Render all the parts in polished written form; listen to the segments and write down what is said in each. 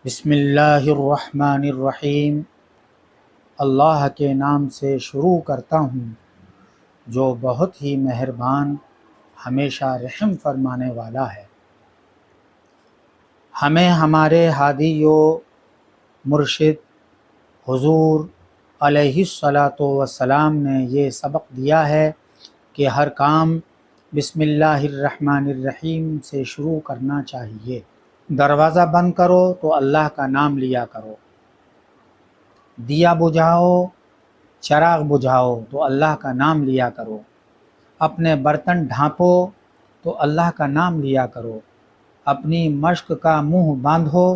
بسم اللہ الرحمن الرحیم۔ اللہ کے نام سے شروع کرتا ہوں جو بہت ہی مہربان ہمیشہ رحم فرمانے والا ہے۔ ہمیں ہمارے ہادی و مرشد حضور علیہ الصلاۃ والسلام نے یہ سبق دیا ہے کہ ہر کام بسم اللہ الرحمن الرحیم سے شروع کرنا چاہیے۔ دروازہ بند کرو تو اللہ کا نام لیا کرو، دیا بجھاؤ، چراغ بجھاؤ تو اللہ کا نام لیا کرو، اپنے برتن ڈھانپو تو اللہ کا نام لیا کرو، اپنی مشق کا منہ باندھو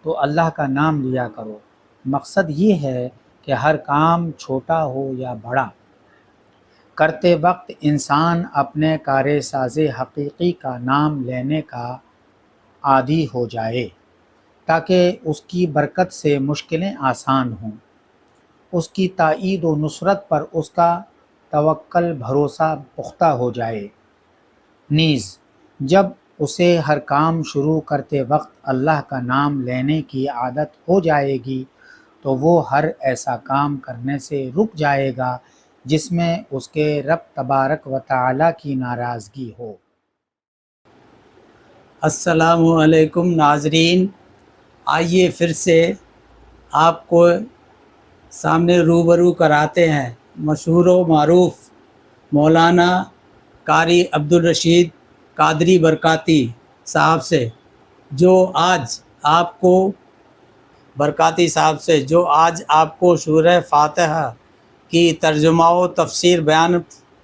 تو اللہ کا نام لیا کرو۔ مقصد یہ ہے کہ ہر کام چھوٹا ہو یا بڑا، کرتے وقت انسان اپنے کار ساز حقیقی کا نام لینے کا عادی ہو جائے تاکہ اس کی برکت سے مشکلیں آسان ہوں، اس کی تائید و نصرت پر اس کا توکل بھروسہ پختہ ہو جائے۔ نیز جب اسے ہر کام شروع کرتے وقت اللہ کا نام لینے کی عادت ہو جائے گی تو وہ ہر ایسا کام کرنے سے رک جائے گا جس میں اس کے رب تبارک و تعالیٰ کی ناراضگی ہو۔ السلام علیکم ناظرین، آئیے پھر سے آپ کو سامنے روبرو کراتے ہیں مشہور و معروف مولانا قاری عبدالرشید قادری برکاتی صاحب سے، جو آج آپ کو سورہ فاتحہ کی ترجمہ و تفسیر بیان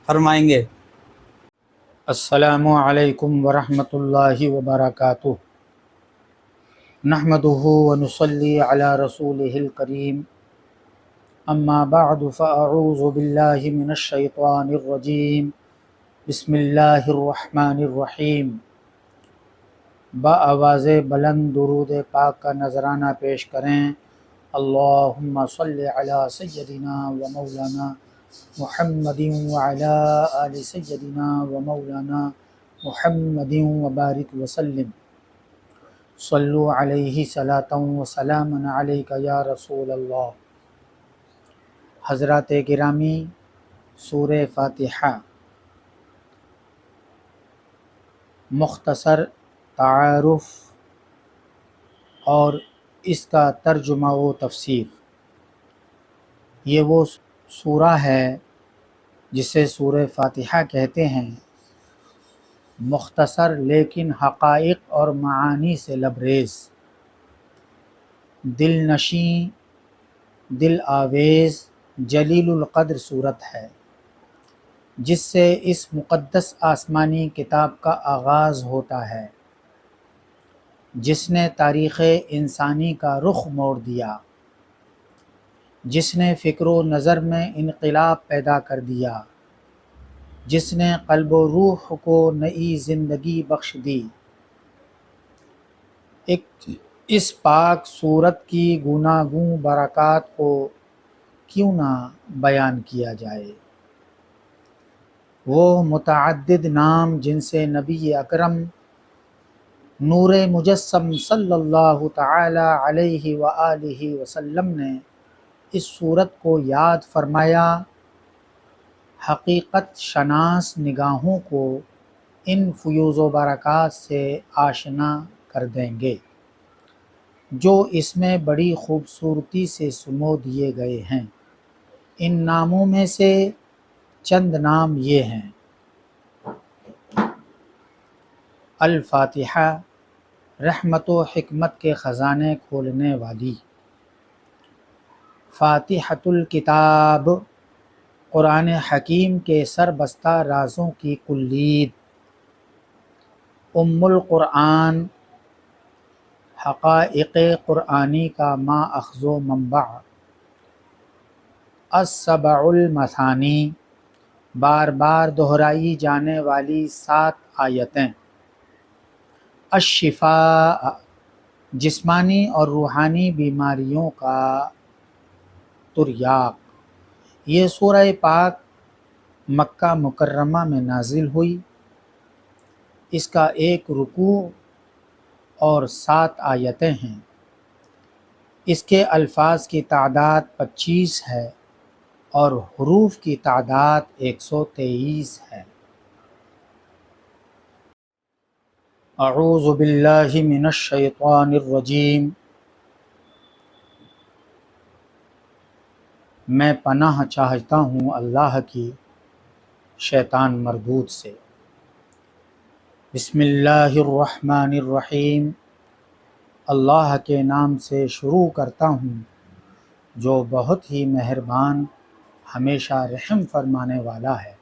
فرمائیں گے۔ السلام علیکم ورحمۃ اللہ وبرکاتہ۔ نحمدہ ونصلی علی رسولہ الکریم، اما بعد فاعوذ باللہ من الشیطان الرجیم، بسم اللہ الرحمن الرحیم۔ بآواز بلند درود پاک کا نذرانہ پیش کریں۔ اللہم صلی علی سیدنا و مولانا محمد وعلی آل سیدنا و مولانا محمد وبارک وسلم۔ صلو علیہ صلاۃ و سلام علیک یا رسول اللہ۔ حضرات گرامی، سورہ فاتحہ مختصر تعارف اور اس کا ترجمہ و تفسیر۔ یہ وہ سورہ ہے جسے سورہ فاتحہ کہتے ہیں، مختصر لیکن حقائق اور معانی سے لبریز، دل نشیں، دل آویز، جلیل القدر صورت ہے، جس سے اس مقدس آسمانی کتاب کا آغاز ہوتا ہے، جس نے تاریخ انسانی کا رخ موڑ دیا، جس نے فکر و نظر میں انقلاب پیدا کر دیا، جس نے قلب و روح کو نئی زندگی بخش دی۔ اس پاک صورت کی گوناگوں برکات کو کیوں نہ بیان کیا جائے۔ وہ متعدد نام جن سے نبی اکرم نور مجسم صلی اللہ تعالی علیہ وآلہ وسلم نے اس صورت کو یاد فرمایا، حقیقت شناس نگاہوں کو ان فیوز و برکات سے آشنا کر دیں گے جو اس میں بڑی خوبصورتی سے سمو دیے گئے ہیں۔ ان ناموں میں سے چند نام یہ ہیں: الفاتحہ، رحمت و حکمت کے خزانے کھولنے والی، فاتحۃ الکتاب، قرآن حکیم کے سربستہ رازوں کی کلید، ام القرآن، حقائق قرآنی کا ماخذ و منبع، السبع المثانی، بار بار دہرائی جانے والی 7 آیتیں، الشفاء، جسمانی اور روحانی بیماریوں کا تریاق۔ یہ سورہ پاک مکہ مکرمہ میں نازل ہوئی۔ اس کا 1 رکوع اور 7 آیتیں ہیں۔ اس کے الفاظ کی تعداد 25 ہے اور حروف کی تعداد 123 ہے۔ اعوذ باللہ من الشیطان الرجیم۔ میں پناہ چاہتا ہوں اللہ کی شیطان مردود سے۔ بسم اللہ الرحمن الرحیم۔ اللہ کے نام سے شروع کرتا ہوں جو بہت ہی مہربان ہمیشہ رحم فرمانے والا ہے۔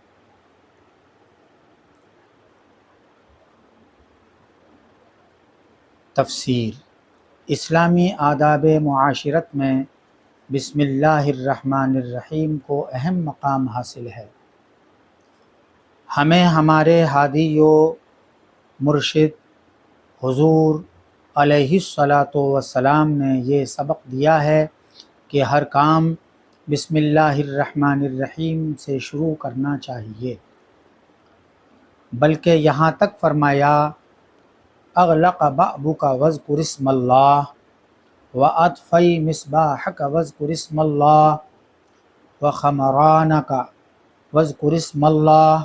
تفسیر۔ اسلامی آداب معاشرت میں بسم اللہ الرحمن الرحیم کو اہم مقام حاصل ہے۔ ہمیں ہمارے ہادی و مرشد حضور علیہ الصلاۃ والسلام نے یہ سبق دیا ہے کہ ہر کام بسم اللہ الرحمن الرحیم سے شروع کرنا چاہیے، بلکہ یہاں تک فرمایا اغلق بابک واذکر اسم اللہ واطفی مصباحک واذکر اسم اللہ وخمرانک واذکر اسم اللہ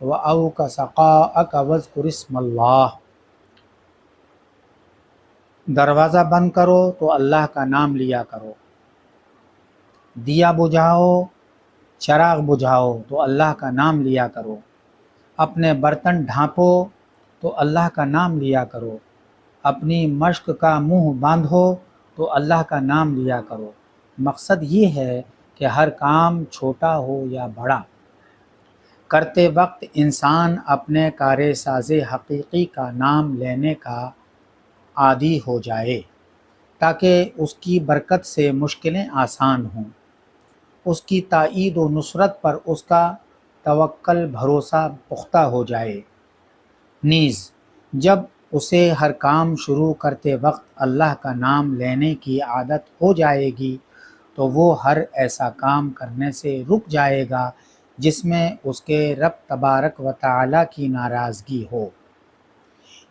واوک سقاءک واذکر اسم اللہ۔ دروازہ بند کرو تو اللہ کا نام لیا کرو، دیا بجھاؤ، چراغ بجھاؤ تو اللہ کا نام لیا کرو، اپنے برتن ڈھانپو تو اللہ کا نام لیا کرو، اپنی مشق کا منہ باندھو تو اللہ کا نام لیا کرو۔ مقصد یہ ہے کہ ہر کام چھوٹا ہو یا بڑا، کرتے وقت انسان اپنے کار ساز حقیقی کا نام لینے کا عادی ہو جائے تاکہ اس کی برکت سے مشکلیں آسان ہوں، اس کی تائید و نصرت پر اس کا توکل بھروسہ پختہ ہو جائے۔ نیز جب اسے ہر کام شروع کرتے وقت اللہ کا نام لینے کی عادت ہو جائے گی تو وہ ہر ایسا کام کرنے سے رک جائے گا جس میں اس کے رب تبارک و تعالیٰ کی ناراضگی ہو۔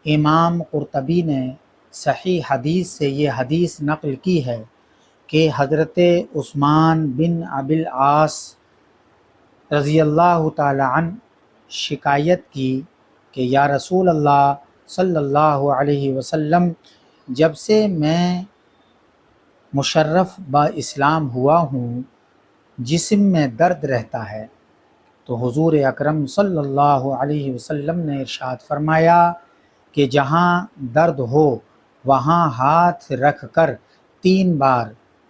امام قرطبی نے صحیح حدیث سے یہ حدیث نقل کی ہے کہ حضرت عثمان بن ابی العاص رضی اللہ تعالی عنہ شکایت کی کہ یا رسول اللہ صلی اللہ علیہ وسلم، جب سے میں مشرف با اسلام ہوا ہوں جسم میں درد رہتا ہے۔ تو حضور اکرم صلی اللہ علیہ وسلم نے ارشاد فرمایا کہ جہاں درد ہو وہاں ہاتھ رکھ کر 3 بار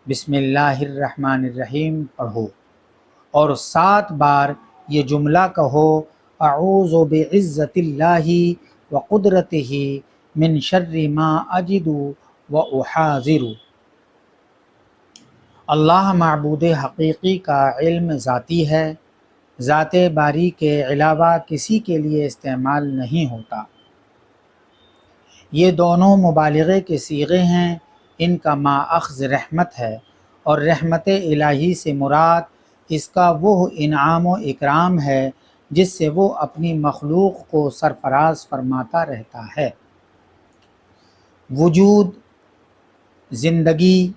بسم اللہ الرحمن الرحیم پڑھو اور 7 بار یہ جملہ کہو اعوذ بعزت اللہ وقدرتہ من شر ما اجد واحاذر۔ اللہ معبود حقیقی کا علم ذاتی ہے، ذات باری کے علاوہ کسی کے لیے استعمال نہیں ہوتا۔ یہ دونوں مبالغے کے صیغے ہیں، ان کا ماخذ رحمت ہے، اور رحمت الہی سے مراد اس کا وہ انعام و اکرام ہے جس سے وہ اپنی مخلوق کو سرفراز فرماتا رہتا ہے۔ وجود، زندگی،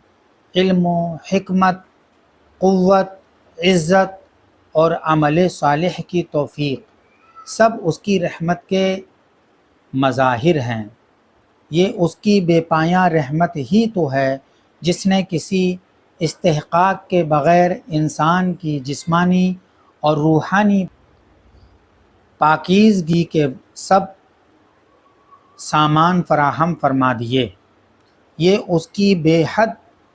علم و حکمت، قوت، عزت اور عمل صالح کی توفیق سب اس کی رحمت کے مظاہر ہیں۔ یہ اس کی بے پایاں رحمت ہی تو ہے جس نے کسی استحقاق کے بغیر انسان کی جسمانی اور روحانی پاکیزگی کے سب سامان فراہم فرما دیے۔ یہ اس کی بے حد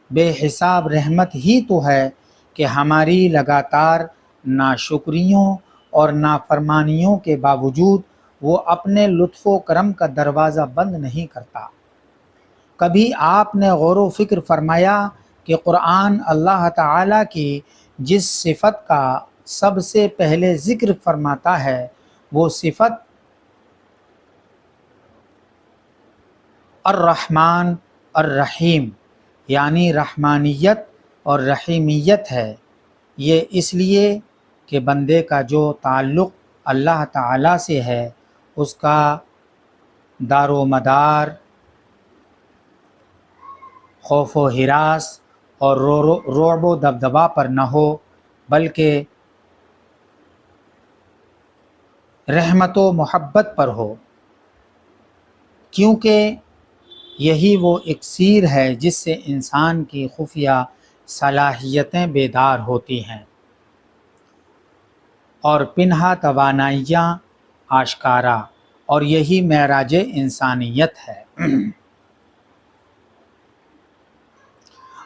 بے حساب رحمت ہی تو ہے کہ ہماری لگاتار ناشکریوں اور نافرمانیوں کے باوجود وہ اپنے لطف و کرم کا دروازہ بند نہیں کرتا۔ کبھی آپ نے غور و فکر فرمایا کہ قرآن اللہ تعالیٰ کی جس صفت کا سب سے پہلے ذکر فرماتا ہے وہ صفت الرحمن الرحیم یعنی رحمانیت اور رحیمیت ہے۔ یہ اس لیے کہ بندے کا جو تعلق اللہ تعالیٰ سے ہے اس کا دار و مدار خوف و ہراس اور رعب و دبدبا پر نہ ہو، بلکہ رحمت و محبت پر ہو، کیونکہ یہی وہ اکسیر ہے جس سے انسان کی خفیہ صلاحیتیں بیدار ہوتی ہیں اور پنہا توانائیاں آشکارا، اور یہی معراج انسانیت ہے۔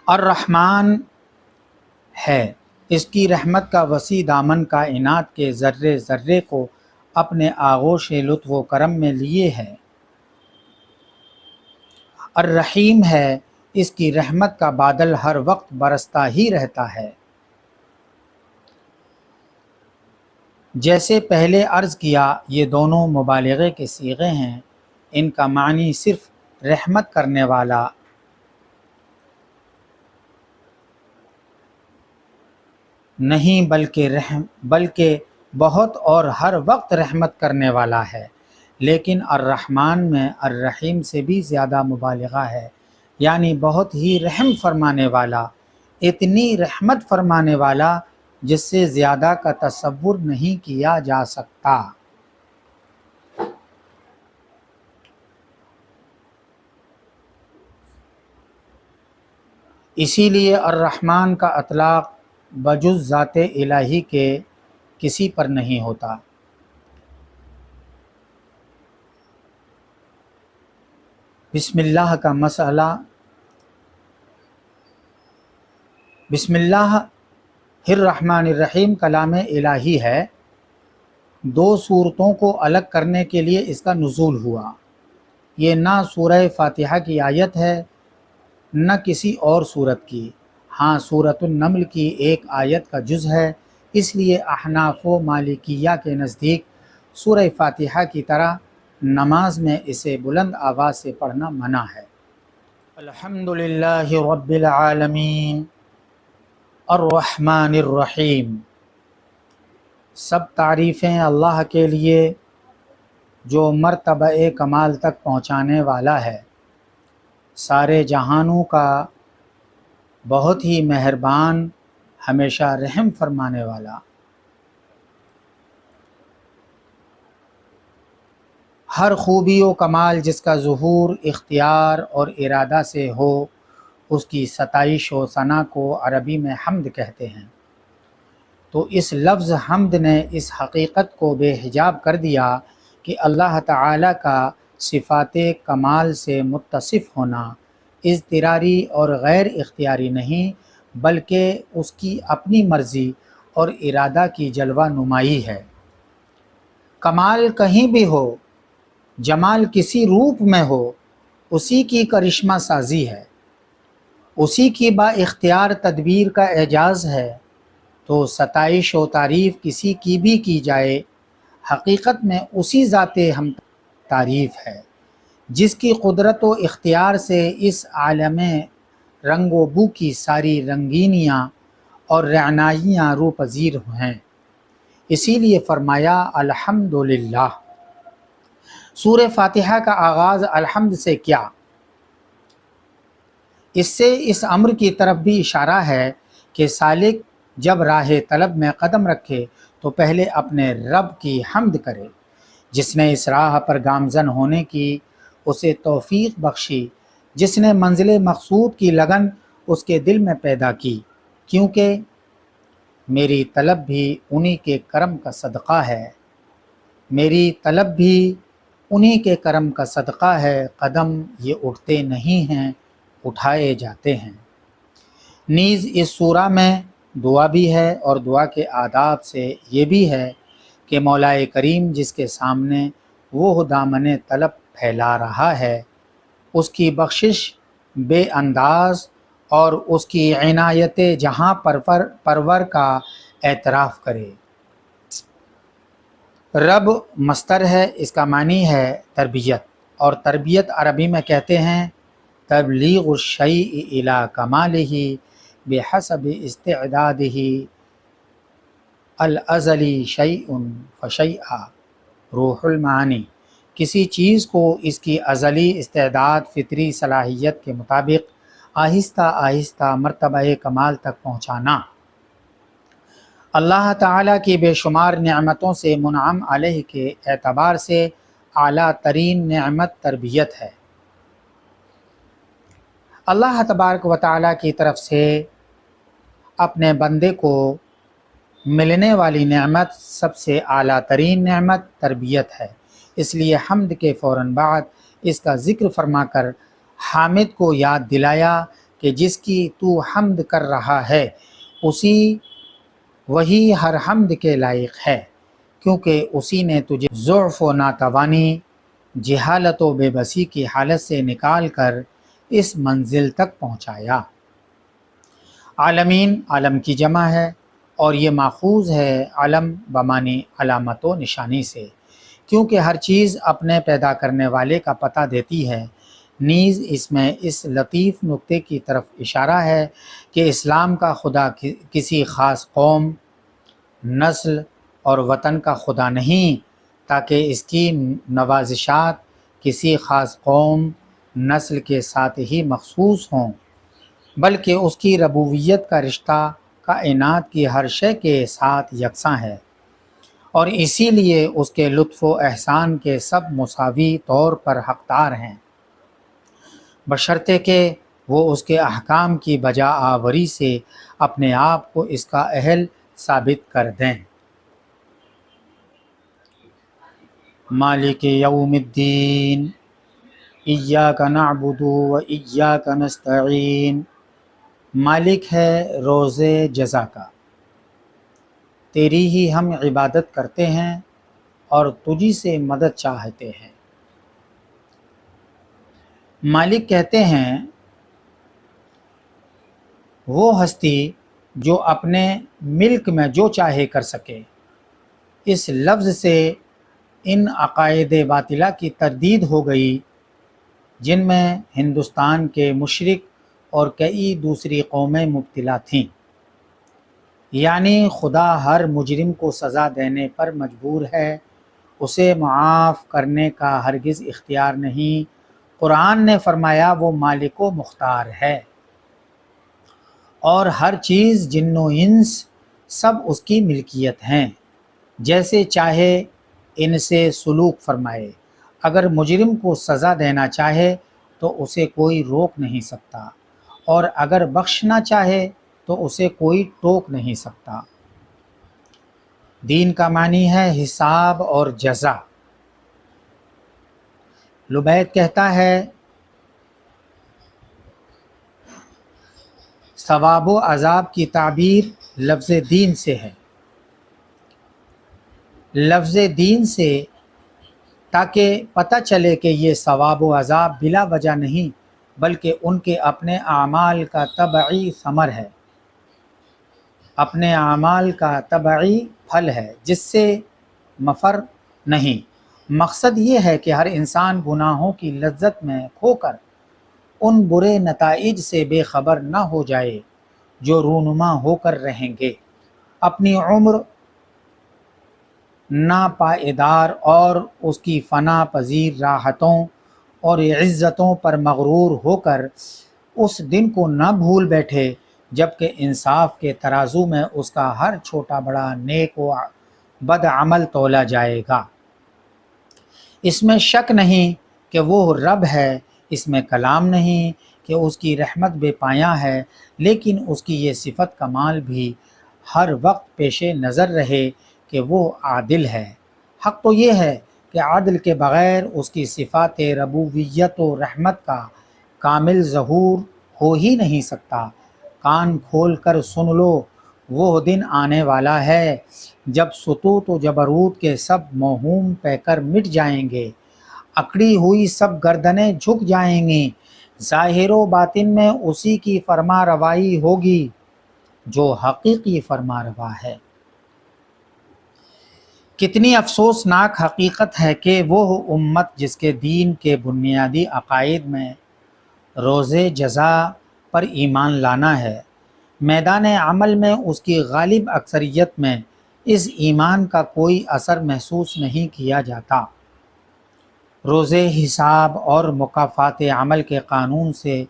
الرحمن ہے، اس کی رحمت کا وسیع دامن کائنات کے ذرے ذرے کو اپنے آغوش لطف و کرم میں لیے ہے۔ الرحیم ہے، اس کی رحمت کا بادل ہر وقت برستا ہی رہتا ہے۔ جیسے پہلے عرض کیا، یہ دونوں مبالغے کے صیغے ہیں، ان کا معنی صرف رحمت کرنے والا نہیں بلکہ بہت اور ہر وقت رحمت کرنے والا ہے، لیکن الرحمن میں الرحیم سے بھی زیادہ مبالغہ ہے، یعنی بہت ہی رحم فرمانے والا، اتنی رحمت فرمانے والا جس سے زیادہ کا تصور نہیں کیا جا سکتا۔ اسی لیے الرحمن کا اطلاق بجز ذات الہی کے کسی پر نہیں ہوتا۔ بسم اللہ کا مسئلہ، بسم اللہ الرحمن الرحیم کلام الہی ہے، دو صورتوں کو الگ کرنے کے لیے اس کا نزول ہوا۔ یہ نہ سورہ فاتحہ کی آیت ہے نہ کسی اور صورت کی، ہاں سورۃ النمل کی ایک آیت کا جز ہے، اس لیے احناف و مالکیہ کے نزدیک سورہ فاتحہ کی طرح نماز میں اسے بلند آواز سے پڑھنا منع ہے۔ الحمدللہ رب العالمین الرحمن الرحیم، سب تعریفیں اللہ کے لیے جو مرتبہ کمال تک پہنچانے والا ہے، سارے جہانوں کا بہت ہی مہربان، ہمیشہ رحم فرمانے والا۔ ہر خوبی و کمال جس کا ظہور اختیار اور ارادہ سے ہو، اس کی ستائش و ثنا کو عربی میں حمد کہتے ہیں۔ تو اس لفظ حمد نے اس حقیقت کو بے حجاب کر دیا کہ اللہ تعالیٰ کا صفات کمال سے متصف ہونا اضطراری اور غیر اختیاری نہیں، بلکہ اس کی اپنی مرضی اور ارادہ کی جلوہ نمائی ہے۔ کمال کہیں بھی ہو، جمال کسی روپ میں ہو، اسی کی کرشمہ سازی ہے، اسی کی با اختیار تدبیر کا اعجاز ہے۔ تو ستائش و تعریف کسی کی بھی کی جائے، حقیقت میں اسی ذات ہم تعریف ہے جس کی قدرت و اختیار سے اس عالم رنگ و بو کی ساری رنگینیاں اور رعنائیاں روپذیر ہیں۔ اسی لیے فرمایا الحمدللہ۔ سورہ فاتحہ کا آغاز الحمد سے کیا؟ اس سے اس امر کی طرف بھی اشارہ ہے کہ سالک جب راہ طلب میں قدم رکھے تو پہلے اپنے رب کی حمد کرے، جس نے اس راہ پر گامزن ہونے کی اسے توفیق بخشی، جس نے منزل مقصود کی لگن اس کے دل میں پیدا کی، کیونکہ میری طلب بھی انہی کے کرم کا صدقہ ہے، میری طلب بھی انہی کے کرم کا صدقہ ہے، قدم یہ اٹھتے نہیں ہیں، اٹھائے جاتے ہیں۔ نیز اس سورہ میں دعا بھی ہے، اور دعا کے آداب سے یہ بھی ہے کہ مولا کریم جس کے سامنے وہ دامن طلب پھیلا رہا ہے، اس کی بخشش بے انداز اور اس کی عنایت جہاں پرور کا اعتراف کرے۔ رب مصدر ہے، اس کا معنی ہے تربیت، اور تربیت عربی میں کہتے ہیں تبلیغ الشیء الی کمالہ بحسب استعدادہ الازلی شیء فشیء۔ روح المعانی، کسی چیز کو اس کی ازلی استعداد فطری صلاحیت کے مطابق آہستہ آہستہ مرتبہ کمال تک پہنچانا۔ اللہ تعالیٰ کی بے شمار نعمتوں سے منعم علیہ کے اعتبار سے اعلیٰ ترین نعمت تربیت ہے۔ اللہ تبارک و تعالیٰ کی طرف سے اپنے بندے کو ملنے والی نعمت سب سے اعلیٰ ترین نعمت تربیت ہے۔ اس لیے حمد کے فوراً بعد اس کا ذکر فرما کر حامد کو یاد دلایا کہ جس کی تو حمد کر رہا ہے وہی ہر حمد کے لائق ہے، کیونکہ اسی نے تجھے ضعف و ناتوانی، جہالت و بے بسی کی حالت سے نکال کر اس منزل تک پہنچایا۔ عالمین عالم کی جمع ہے اور یہ ماخوذ ہے علم بمانی علامت و نشانی سے، کیونکہ ہر چیز اپنے پیدا کرنے والے کا پتہ دیتی ہے۔ نیز اس میں اس لطیف نکتے کی طرف اشارہ ہے کہ اسلام کا خدا کسی خاص قوم، نسل اور وطن کا خدا نہیں، تاکہ اس کی نوازشات کسی خاص قوم، نسل کے ساتھ ہی مخصوص ہوں، بلکہ اس کی ربوبیت کا رشتہ کائنات کی ہر شے کے ساتھ یکساں ہے، اور اسی لیے اس کے لطف و احسان کے سب مساوی طور پر حقدار ہیں، بشرطے کہ وہ اس کے احکام کی بجا آوری سے اپنے آپ کو اس کا اہل ثابت کر دیں۔ مالک یوم الدین، ایاک نعبد و ایاک نستعین، مالک ہے روز جزا کا، تیری ہی ہم عبادت کرتے ہیں اور تجھی سے مدد چاہتے ہیں۔ مالک کہتے ہیں وہ ہستی جو اپنے ملک میں جو چاہے کر سکے۔ اس لفظ سے ان عقائد باطلہ کی تردید ہو گئی جن میں ہندوستان کے مشرک اور کئی دوسری قومیں مبتلا تھیں، یعنی خدا ہر مجرم کو سزا دینے پر مجبور ہے، اسے معاف کرنے کا ہرگز اختیار نہیں۔ قرآن نے فرمایا وہ مالک و مختار ہے، اور ہر چیز جن و انس سب اس کی ملکیت ہیں، جیسے چاہے ان سے سلوک فرمائے۔ اگر مجرم کو سزا دینا چاہے تو اسے کوئی روک نہیں سکتا، اور اگر بخشنا چاہے تو اسے کوئی ٹوک نہیں سکتا۔ دین کا معنی ہے حساب اور جزا۔ لبید کہتا ہے ثواب و عذاب کی تعبیر لفظ دین سے ہے، لفظ دین سے، تاکہ پتہ چلے کہ یہ ثواب و عذاب بلا وجہ نہیں بلکہ ان کے اپنے اعمال کا طبعی ثمر ہے، اپنے اعمال کا طبعی پھل ہے، جس سے مفر نہیں۔ مقصد یہ ہے کہ ہر انسان گناہوں کی لذت میں کھو کر ان برے نتائج سے بے خبر نہ ہو جائے جو رونما ہو کر رہیں گے۔ اپنی عمر ناپائیدار اور اس کی فنا پذیر راحتوں اور عزتوں پر مغرور ہو کر اس دن کو نہ بھول بیٹھے جب کہ انصاف کے ترازو میں اس کا ہر چھوٹا بڑا نیک و بد عمل تولا جائے گا۔ اس میں شک نہیں کہ وہ رب ہے، اس میں کلام نہیں کہ اس کی رحمت بے پایاں ہے، لیکن اس کی یہ صفت کمال بھی ہر وقت پیش نظر رہے کہ وہ عادل ہے۔ حق تو یہ ہے کہ عدل کے بغیر اس کی صفات ربوبیت و رحمت کا کامل ظہور ہو ہی نہیں سکتا۔ کان کھول کر سن لو، وہ دن آنے والا ہے جب سطوت و جبروت کے سب موہوم پہ کر مٹ جائیں گے، اکڑی ہوئی سب گردنیں جھک جائیں گی، ظاہر و باطن میں اسی کی فرما روائی ہوگی جو حقیقی فرما روا ہے۔ کتنی افسوسناک حقیقت ہے کہ وہ امت جس کے دین کے بنیادی عقائد میں روز جزا پر ایمان لانا ہے، میدان عمل میں اس کی غالب اکثریت میں اس ایمان کا کوئی اثر محسوس نہیں کیا جاتا۔ روز حساب اور مکافات عمل کے قانون سے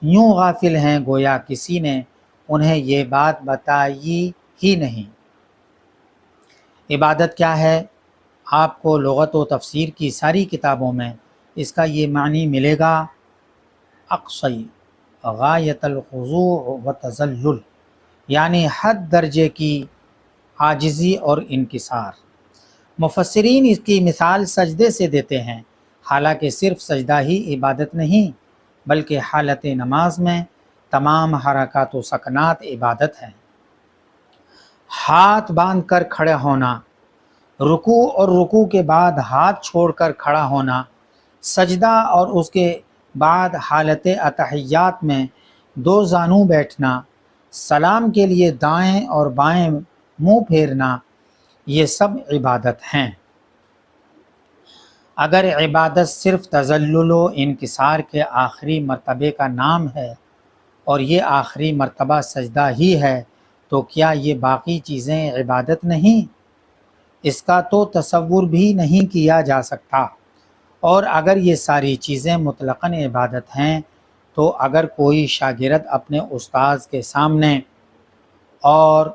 یوں غافل ہیں گویا کسی نے انہیں یہ بات بتائی ہی نہیں۔ عبادت کیا ہے؟ آپ کو لغت و تفسیر کی ساری کتابوں میں اس کا یہ معنی ملے گا، اقصی غایت الخضوع و تذلل، یعنی حد درجے کی عاجزی اور انکسار۔ مفسرین اس کی مثال سجدے سے دیتے ہیں، حالانکہ صرف سجدہ ہی عبادت نہیں بلکہ حالت نماز میں تمام حرکات و سکنات عبادت ہیں۔ ہاتھ باندھ کر کھڑے ہونا، رکوع اور رکوع کے بعد ہاتھ چھوڑ کر کھڑا ہونا، سجدہ اور اس کے بعد حالت اتحیات میں دو زانو بیٹھنا، سلام کے لیے دائیں اور بائیں منہ پھیرنا، یہ سب عبادت ہیں۔ اگر عبادت صرف تذلل و انکسار کے آخری مرتبے کا نام ہے اور یہ آخری مرتبہ سجدہ ہی ہے تو کیا یہ باقی چیزیں عبادت نہیں؟ اس کا تو تصور بھی نہیں کیا جا سکتا۔ اور اگر یہ ساری چیزیں مطلقاً عبادت ہیں تو اگر کوئی شاگرد اپنے استاذ کے سامنے اور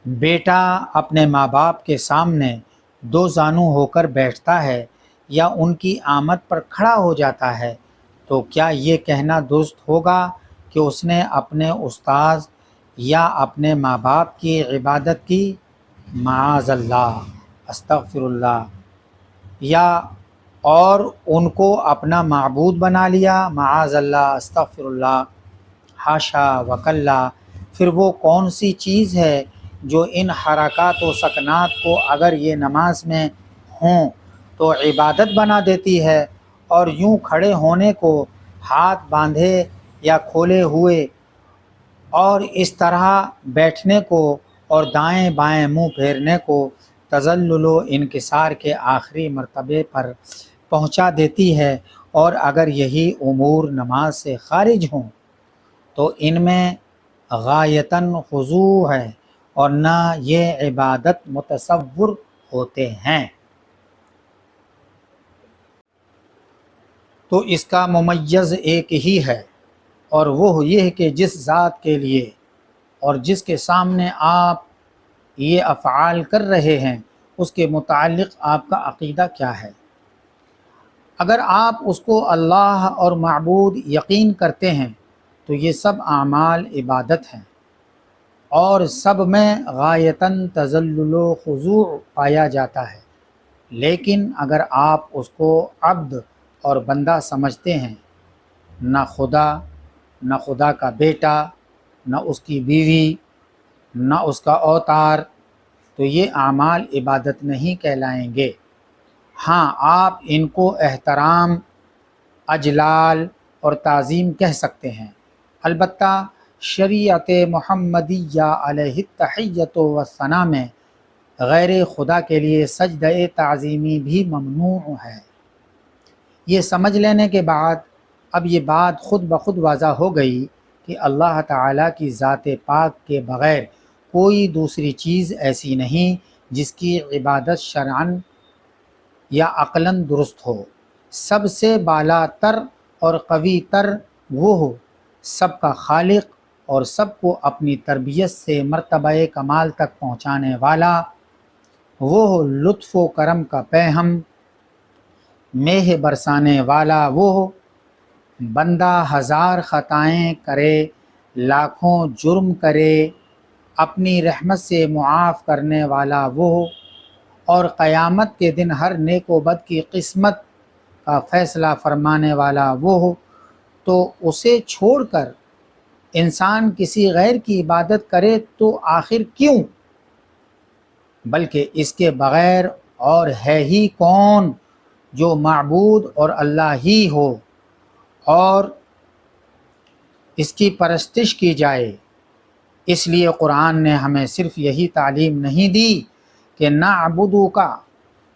بیٹا اپنے ماں باپ کے سامنے دو زانو ہو کر بیٹھتا ہے یا ان کی آمد پر کھڑا ہو جاتا ہے تو کیا یہ کہنا درست ہوگا کہ اس نے اپنے استاذ یا اپنے ماں باپ کی عبادت کی؟ معاذ اللہ، استغفر اللہ، یا اور ان کو اپنا معبود بنا لیا؟ معاذ اللہ، استغفر اللہ، حاشا وکلا۔ پھر وہ کون سی چیز ہے جو ان حرکات و سکنات کو اگر یہ نماز میں ہوں تو عبادت بنا دیتی ہے، اور یوں کھڑے ہونے کو، ہاتھ باندھے یا کھولے ہوئے، اور اس طرح بیٹھنے کو اور دائیں بائیں منہ پھیرنے کو تذلل و انکسار کے آخری مرتبے پر پہنچا دیتی ہے؟ اور اگر یہی امور نماز سے خارج ہوں تو ان میں غایتاً خضوع ہے اور نہ یہ عبادت متصور ہوتے ہیں۔ تو اس کا ممیز ایک ہی ہے، اور وہ یہ کہ جس ذات کے لیے اور جس کے سامنے آپ یہ افعال کر رہے ہیں اس کے متعلق آپ کا عقیدہ کیا ہے۔ اگر آپ اس کو اللہ اور معبود یقین کرتے ہیں تو یہ سب اعمال عبادت ہیں اور سب میں غایتاً تذلل و خضوع پایا جاتا ہے۔ لیکن اگر آپ اس کو عبد اور بندہ سمجھتے ہیں، نہ خدا، نہ خدا کا بیٹا، نہ اس کی بیوی، نہ اس کا اوتار، تو یہ اعمال عبادت نہیں کہلائیں گے۔ ہاں، آپ ان کو احترام، اجلال اور تعظیم کہہ سکتے ہیں، البتہ شریعت محمدیہ علیہ التحیۃ والثناء میں غیر خدا کے لیے سجدہ تعظیمی بھی ممنوع ہے۔ یہ سمجھ لینے کے بعد اب یہ بات خود بخود واضح ہو گئی کہ اللہ تعالیٰ کی ذات پاک کے بغیر کوئی دوسری چیز ایسی نہیں جس کی عبادت شرعاً یا عقلاً درست ہو۔ سب سے بالا تر اور قوی تر وہ ہو، سب کا خالق اور سب کو اپنی تربیت سے مرتبہ کمال تک پہنچانے والا، وہ ہو لطف و کرم کا پیہم، میہ برسانے والا، وہ ہو بندہ ہزار خطائیں کرے، لاکھوں جرم کرے، اپنی رحمت سے معاف کرنے والا وہ ہو، اور قیامت کے دن ہر نیک و بد کی قسمت کا فیصلہ فرمانے والا وہ ہو، تو اسے چھوڑ کر انسان کسی غیر کی عبادت کرے تو آخر کیوں؟ بلکہ اس کے بغیر اور ہے ہی کون جو معبود اور اللہ ہی ہو اور اس کی پرستش کی جائے۔ اس لیے قرآن نے ہمیں صرف یہی تعلیم نہیں دی کہ نعبدک،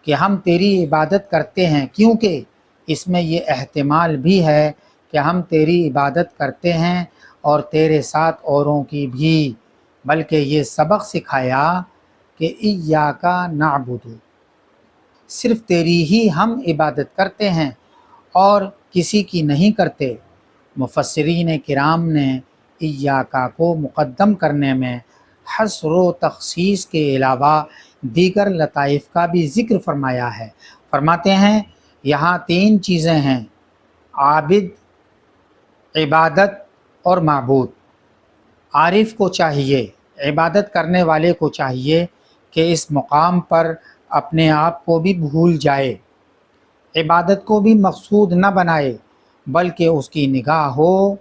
کہ ہم تیری عبادت کرتے ہیں، کیونکہ اس میں یہ احتمال بھی ہے کہ ہم تیری عبادت کرتے ہیں اور تیرے ساتھ اوروں کی بھی، بلکہ یہ سبق سکھایا کہ ایاک نعبد، صرف تیری ہی ہم عبادت کرتے ہیں اور کسی کی نہیں کرتے۔ مفسرین کرام نے ایاکا کو مقدم کرنے میں حصر و تخصیص کے علاوہ دیگر لطائف کا بھی ذکر فرمایا ہے۔ فرماتے ہیں یہاں 3 چیزیں ہیں: عابد، عبادت اور معبود۔ عارف کو چاہیے، عبادت کرنے والے کو چاہیے کہ اس مقام پر اپنے آپ کو بھی بھول جائے، عبادت کو بھی مقصود نہ بنائے، بلکہ اس کی نگاہ ہو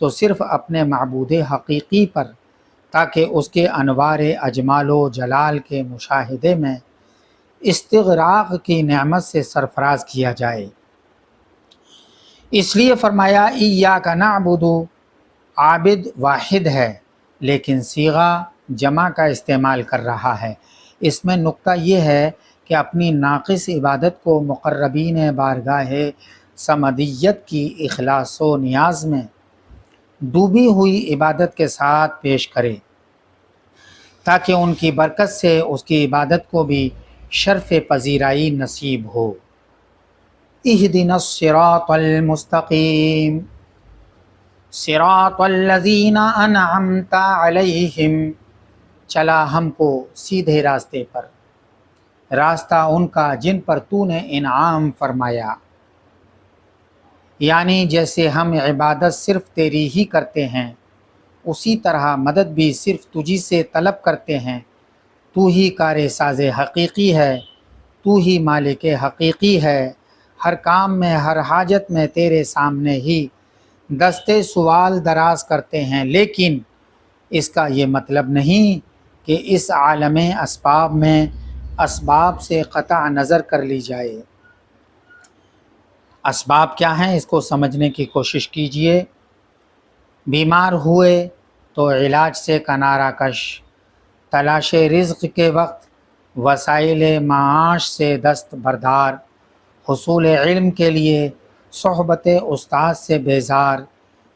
تو صرف اپنے معبود حقیقی پر، تاکہ اس کے انوار اجمال و جلال کے مشاہدے میں استغراق کی نعمت سے سرفراز کیا جائے۔ اس لیے فرمایا ایاک نعبد، عابد واحد ہے لیکن صیغہ جمع کا استعمال کر رہا ہے۔ اس میں نقطہ یہ ہے کہ اپنی ناقص عبادت کو مقربین بارگاہ صمدیت کی اخلاص و نیاز میں ڈوبی ہوئی عبادت کے ساتھ پیش کرے، تاکہ ان کی برکت سے اس کی عبادت کو بھی شرف پذیرائی نصیب ہو۔ اہدنا الصراط المستقیم صراط الذین انعمت علیہم، چلا ہم کو سیدھے راستے پر، راستہ ان کا جن پر تو نے انعام فرمایا۔ یعنی جیسے ہم عبادت صرف تیری ہی کرتے ہیں، اسی طرح مدد بھی صرف تجھی سے طلب کرتے ہیں۔ تو ہی کار ساز حقیقی ہے، تو ہی مالک حقیقی ہے۔ ہر کام میں، ہر حاجت میں تیرے سامنے ہی دستے سوال دراز کرتے ہیں، لیکن اس کا یہ مطلب نہیں کہ اس عالم اسباب میں اسباب سے قطع نظر کر لی جائے۔ اسباب کیا ہیں اس کو سمجھنے کی کوشش کیجئے۔ بیمار ہوئے تو علاج سے کنارہ کش، تلاش رزق کے وقت وسائل معاش سے دست بردار، حصول علم کے لیے صحبت استاد سے بیزار۔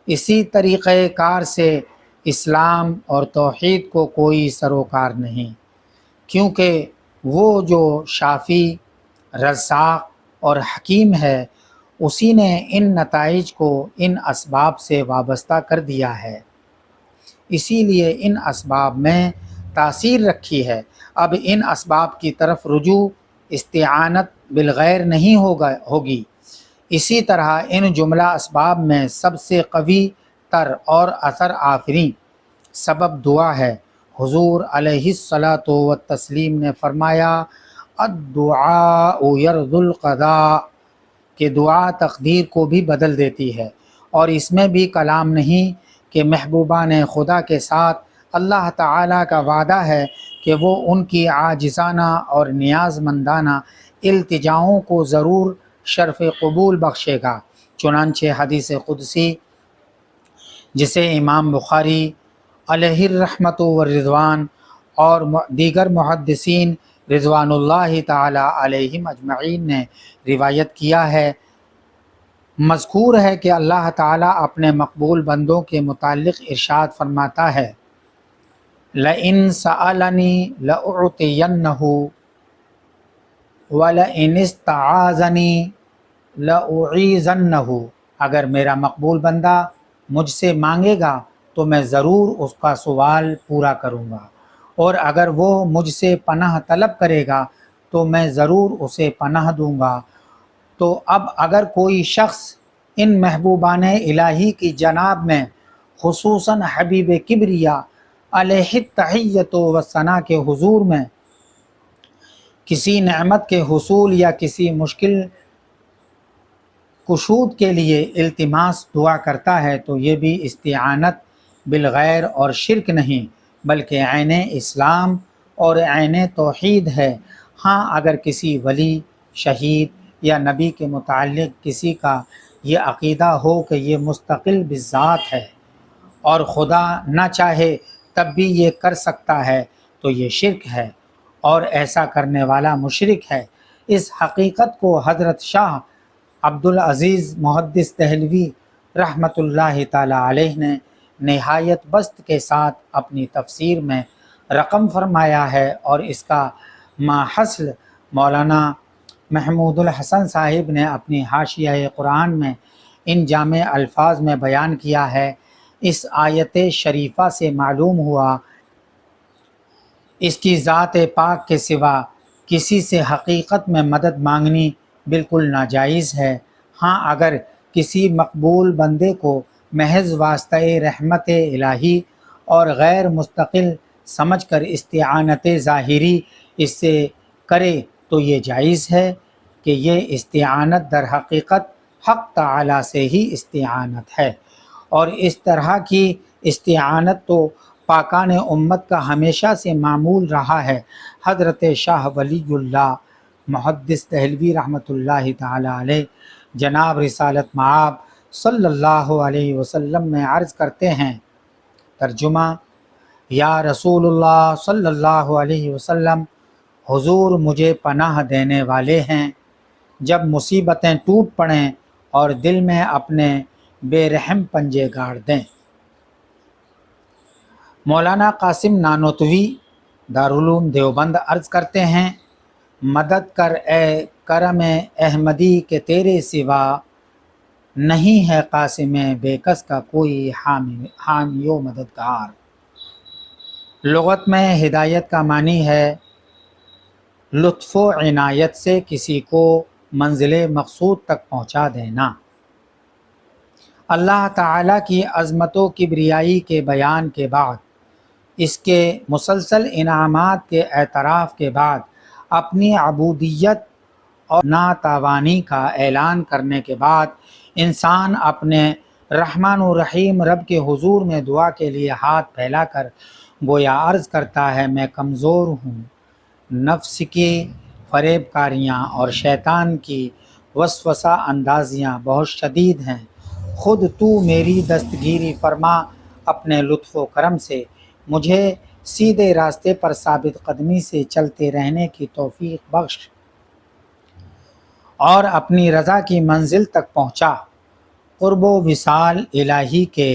اسی طریقہ کار سے اسلام اور توحید کو کوئی سروکار نہیں، کیونکہ وہ جو شافی، رزاق اور حکیم ہے، اسی نے ان نتائج کو ان اسباب سے وابستہ کر دیا ہے، اسی لیے ان اسباب میں تاثیر رکھی ہے۔ اب ان اسباب کی طرف رجوع استعانت بالغیر نہیں ہوگی۔ اسی طرح ان جملہ اسباب میں سب سے قوی تر اور اثر آفریں سبب دعا ہے۔ حضور علیہ الصلاۃ والتسلیم نے فرمایا الدعاء یرد القضاء، کہ دعا تقدیر کو بھی بدل دیتی ہے، اور اس میں بھی کلام نہیں کہ محبوبان خدا کے ساتھ اللہ تعالیٰ کا وعدہ ہے کہ وہ ان کی عاجزانہ اور نیاز مندانہ التجاؤں کو ضرور شرف قبول بخشے گا۔ چنانچہ حدیث قدسی جسے امام بخاری علیہ الرحمۃ والرضوان اور دیگر محدثین رضوان اللہ تعالی علیہم اجمعین نے روایت کیا ہے، مذکور ہے کہ اللہ تعالیٰ اپنے مقبول بندوں کے متعلق ارشاد فرماتا ہے لَإِن سَأَلَنِي لَأُعْطِيَنَّهُ وَلَئِنِ اسْتَعَاذَنِي لَأُعِيذَنَّهُ، اگر میرا مقبول بندہ مجھ سے مانگے گا تو میں ضرور اس کا سوال پورا کروں گا، اور اگر وہ مجھ سے پناہ طلب کرے گا تو میں ضرور اسے پناہ دوں گا۔ تو اب اگر کوئی شخص ان محبوبان الہی کی جناب میں، خصوصاً حبیب کبریا علیہ التحیۃ والثناء کے حضور میں کسی نعمت کے حصول یا کسی مشکل کشود کے لیے التماس دعا کرتا ہے تو یہ بھی استعانت بالغیر اور شرک نہیں، بلکہ عین اسلام اور عین توحید ہے۔ ہاں اگر کسی ولی، شہید یا نبی کے متعلق کسی کا یہ عقیدہ ہو کہ یہ مستقل بالذات ہے اور خدا نہ چاہے تب بھی یہ کر سکتا ہے تو یہ شرک ہے، اور ایسا کرنے والا مشرک ہے۔ اس حقیقت کو حضرت شاہ عبدالعزیز محدث دہلوی رحمۃ اللہ تعالی علیہ نے نہایت بسط کے ساتھ اپنی تفسیر میں رقم فرمایا ہے، اور اس کا ماحصل مولانا محمود الحسن صاحب نے اپنی حاشیہ قرآن میں ان جامع الفاظ میں بیان کیا ہے۔ اس آیت شریفہ سے معلوم ہوا اس کی ذات پاک کے سوا کسی سے حقیقت میں مدد مانگنی بالکل ناجائز ہے۔ ہاں، اگر کسی مقبول بندے کو محض واسطہ رحمت الہی اور غیر مستقل سمجھ کر استعانت ظاہری اس سے کرے تو یہ جائز ہے کہ یہ استعانت در حقیقت حق تعالی سے ہی استعانت ہے، اور اس طرح کی استعانت تو پاکان امت کا ہمیشہ سے معمول رہا ہے۔ حضرت شاہ ولی اللہ محدث دہلوی رحمۃ اللہ تعالی علیہ جناب رسالت مآب صلی اللہ علیہ وسلم میں عرض کرتے ہیں، ترجمہ: یا رسول اللہ صلی اللہ علیہ وسلم، حضور مجھے پناہ دینے والے ہیں جب مصیبتیں ٹوٹ پڑیں اور دل میں اپنے بے رحم پنجے گاڑ دیں۔ مولانا قاسم نانوتوی دارالعلوم دیوبند عرض کرتے ہیں، مدد کر اے کرم احمدی کہ تیرے سوا نہیں ہے قاسم بے کس کا کوئی حامی و مددگار۔ لغت میں ہدایت کا معنی ہے لطف و عنایت سے کسی کو منزل مقصود تک پہنچا دینا۔ اللہ تعالیٰ کی عظمت و کبریائی کے بیان کے بعد، اس کے مسلسل انعامات کے اعتراف کے بعد، اپنی عبودیت اور ناتوانی کا اعلان کرنے کے بعد، انسان اپنے رحمان و رحیم رب کے حضور میں دعا کے لیے ہاتھ پھیلا کر گویا عرض کرتا ہے، میں کمزور ہوں، نفس کی فریب کاریاں اور شیطان کی وسوسہ اندازیاں بہت شدید ہیں، خود تو میری دستگیری فرما، اپنے لطف و کرم سے مجھے سیدھے راستے پر ثابت قدمی سے چلتے رہنے کی توفیق بخش اور اپنی رضا کی منزل تک پہنچا۔ قرب و وصال الہی کے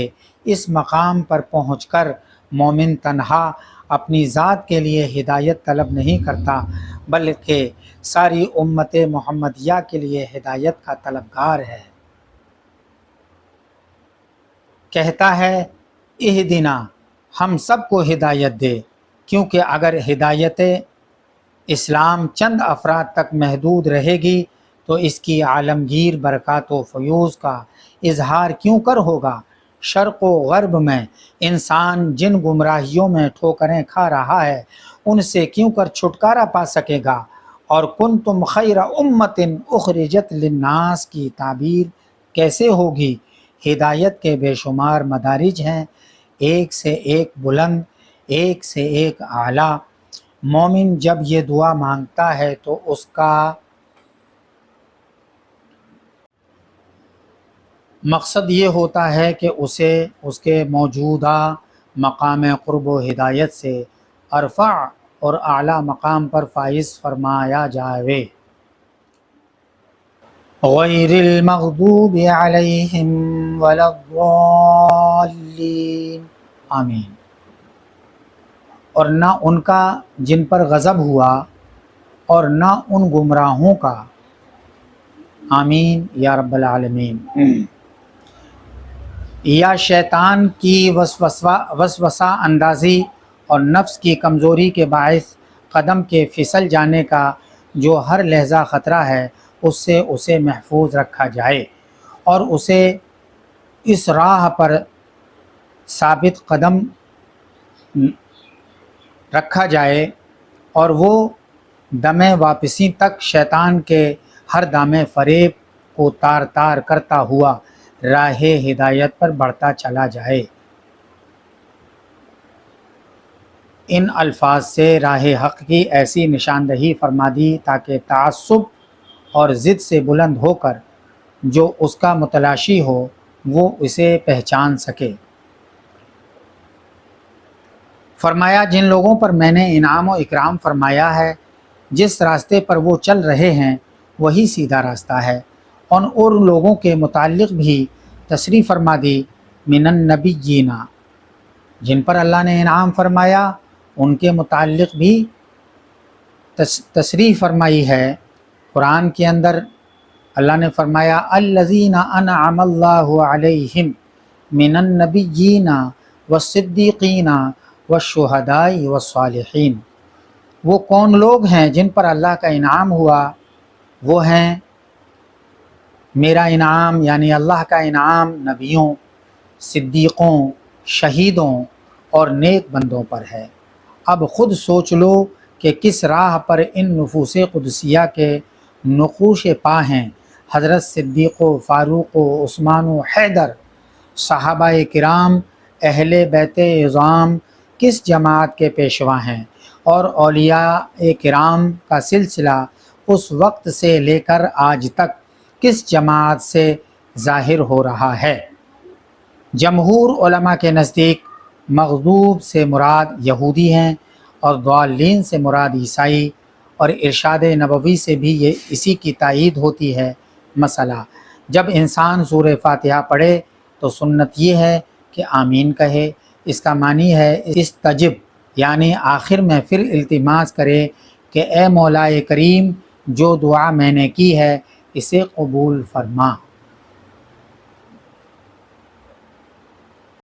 اس مقام پر پہنچ کر مومن تنہا اپنی ذات کے لیے ہدایت طلب نہیں کرتا، بلکہ ساری امت محمدیہ کے لیے ہدایت کا طلبگار ہے۔ کہتا ہے، اہدنا، ہم سب کو ہدایت دے، کیونکہ اگر ہدایت اسلام چند افراد تک محدود رہے گی تو اس کی عالمگیر برکات و فیوز کا اظہار کیوں کر ہوگا؟ شرق و غرب میں انسان جن گمراہیوں میں ٹھوکریں کھا رہا ہے ان سے کیوں کر چھٹکارا پا سکے گا؟ اور کنتم خیر امت اخرجت للناس کی تعبیر کیسے ہوگی؟ ہدایت کے بے شمار مدارج ہیں، ایک سے ایک بلند، ایک سے ایک اعلیٰ۔ مومن جب یہ دعا مانگتا ہے تو اس کا مقصد یہ ہوتا ہے کہ اسے اس کے موجودہ مقام قرب و ہدایت سے ارفع اور اعلیٰ مقام پر فائز فرمایا جائے۔ غیر المغضوب علیہم ولا الضالین، آمین۔ اور نہ ان کا جن پر غضب ہوا اور نہ ان گمراہوں کا، آمین یا رب العالمین۔ یا شیطان کی وسوسہ اندازی اور نفس کی کمزوری کے باعث قدم کے پھسل جانے کا جو ہر لحظہ خطرہ ہے، اس سے اسے محفوظ رکھا جائے اور اسے اس راہ پر ثابت قدم رکھا جائے اور وہ دم واپسی تک شیطان کے ہر دام فریب کو تار تار کرتا ہوا راہ ہدایت پر بڑھتا چلا جائے۔ ان الفاظ سے راہ حق کی ایسی نشاندہی فرما دی تاکہ تعصب اور ضد سے بلند ہو کر جو اس کا متلاشی ہو وہ اسے پہچان سکے۔ فرمایا، جن لوگوں پر میں نے انعام و اکرام فرمایا ہے، جس راستے پر وہ چل رہے ہیں وہی سیدھا راستہ ہے۔ اور لوگوں کے متعلق بھی تصریح فرما دی، من النبیین، جن پر اللہ نے انعام فرمایا ان کے متعلق بھی تصریح فرمائی ہے۔ قرآن کے اندر اللہ نے فرمایا الذین انعم اللہ علیہم من النبیین والصدیقین والشہداء والصالحین، وہ کون لوگ ہیں جن پر اللہ کا انعام ہوا؟ وہ ہیں میرا انعام یعنی اللہ کا انعام نبیوں، صدیقوں، شہیدوں اور نیک بندوں پر ہے۔ اب خود سوچ لو کہ کس راہ پر ان نفوس قدسیہ کے نقوش پا ہیں۔ حضرت صدیق و فاروق و عثمان و حیدر، صحابہ کرام، اہل بیت عظام کس جماعت کے پیشوا ہیں، اور اولیاء کرام کا سلسلہ اس وقت سے لے کر آج تک کس جماعت سے ظاہر ہو رہا ہے؟ جمہور علماء کے نزدیک مغضوب سے مراد یہودی ہیں اور ضالین سے مراد عیسائی، اور ارشاد نبوی سے بھی اسی کی تائید ہوتی ہے۔ مسئلہ: جب انسان سورہ فاتحہ پڑھے تو سنت یہ ہے کہ آمین کہے۔ اس کا معنی ہے استجب، یعنی آخر میں پھر التماس کرے کہ اے مولا کریم، جو دعا میں نے کی ہے اسے قبول فرما۔